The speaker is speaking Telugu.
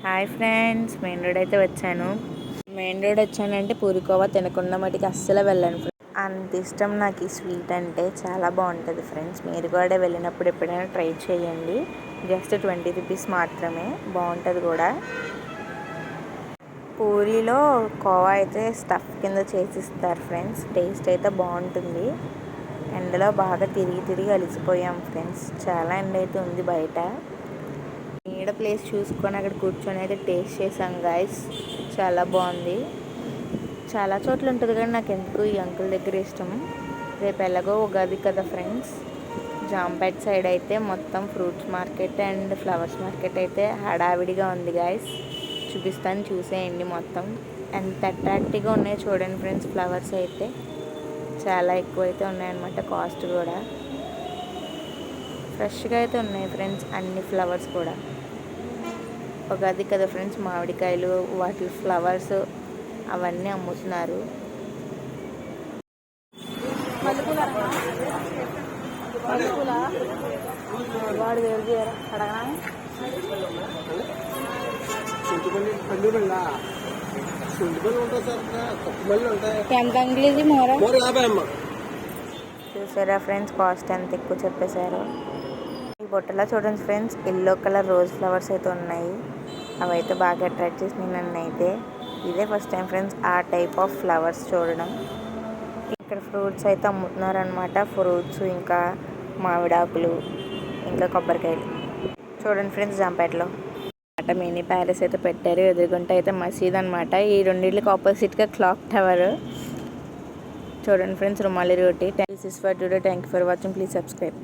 హాయ్ ఫ్రెండ్స్, మెయిన్ రోడ్ అయితే వచ్చాను. మెయిన్ రోడ్ వచ్చానంటే పూరికోవా తినకుండా మటుకు అస్సలు వెళ్ళను. అంత ఇష్టం నాకు ఈ స్వీట్ అంటే. చాలా బాగుంటుంది ఫ్రెండ్స్. మీరు కూడా వెళ్ళినప్పుడు ఎప్పుడైనా ట్రై చేయండి. జస్ట్ 20 రూపీస్ మాత్రమే, బాగుంటుంది కూడా. పూరీలో కోవా అయితే స్టఫ్ కింద చేసిస్తారు ఫ్రెండ్స్. టేస్ట్ అయితే బాగుంటుంది. ఎండలో బాగా తిరిగి తిరిగి అలిసిపోయాం ఫ్రెండ్స్. చాలా ఎండ అయితే ఉంది బయట. నీడ ప్లేస్ చూసుకొని అక్కడ కూర్చొని అయితే టేస్ట్ చేసాం గాయస్. చాలా బాగుంది. చాలా చోట్ల ఉంటుంది కానీ నాకు ఎందుకు ఈ అంకుల్ దగ్గర ఇష్టం. రేపు ఎలాగో ఉగాది కదా ఫ్రెండ్స్. జాంపేట్ సైడ్ అయితే మొత్తం fruits market and flowers market అయితే హడావిడిగా ఉంది గాయస్. చూపిస్తాను, చూసేయండి. మొత్తం ఎంత అట్రాక్టివ్గా ఉన్నాయో చూడండి ఫ్రెండ్స్. ఫ్లవర్స్ అయితే చాలా ఎక్కువ అయితే ఉన్నాయన్నమాట. కాస్ట్ కూడా ఫ్రెష్గా అయితే ఉన్నాయి ఫ్రెండ్స్. అన్ని ఫ్లవర్స్ కూడా ఉగాది కదా ఫ్రెండ్స్. మామిడికాయలు, వాటి ఫ్లవర్స్ అవన్నీ అమ్ముతున్నారు. చూసారా ఫ్రెండ్స్, కాస్ట్ ఎంత ఎక్కువ చెప్పేశారు. ఈ బొట్టలో చూడండి friends, yellow colour rose flowers అయితే ఉన్నాయి. అవైతే బాగా అట్రాక్ట్ చేసినాయి నన్ను అయితే. ఇదే ఫస్ట్ టైం ఫ్రెండ్స్ ఆ టైప్ ఆఫ్ ఫ్లవర్స్ చూడడం. ఇక్కడ ఫ్రూట్స్ అయితే అమ్ముతున్నారు అనమాట. ఫ్రూట్స్, ఇంకా మామిడాకులు, ఇంకా కొబ్బరికాయలు. చూడండి ఫ్రెండ్స్, జాంపేటలో మినీ ప్యాలెస్ అయితే పెట్టారు. ఎదురుగుంట అయితే మసీద్ అనమాట. ఈ రెండింటికి ఆపోజిట్గా క్లాక్ టవర్. చూడండి friends, rumali roti. This is for today. Thank you for watching. Please subscribe.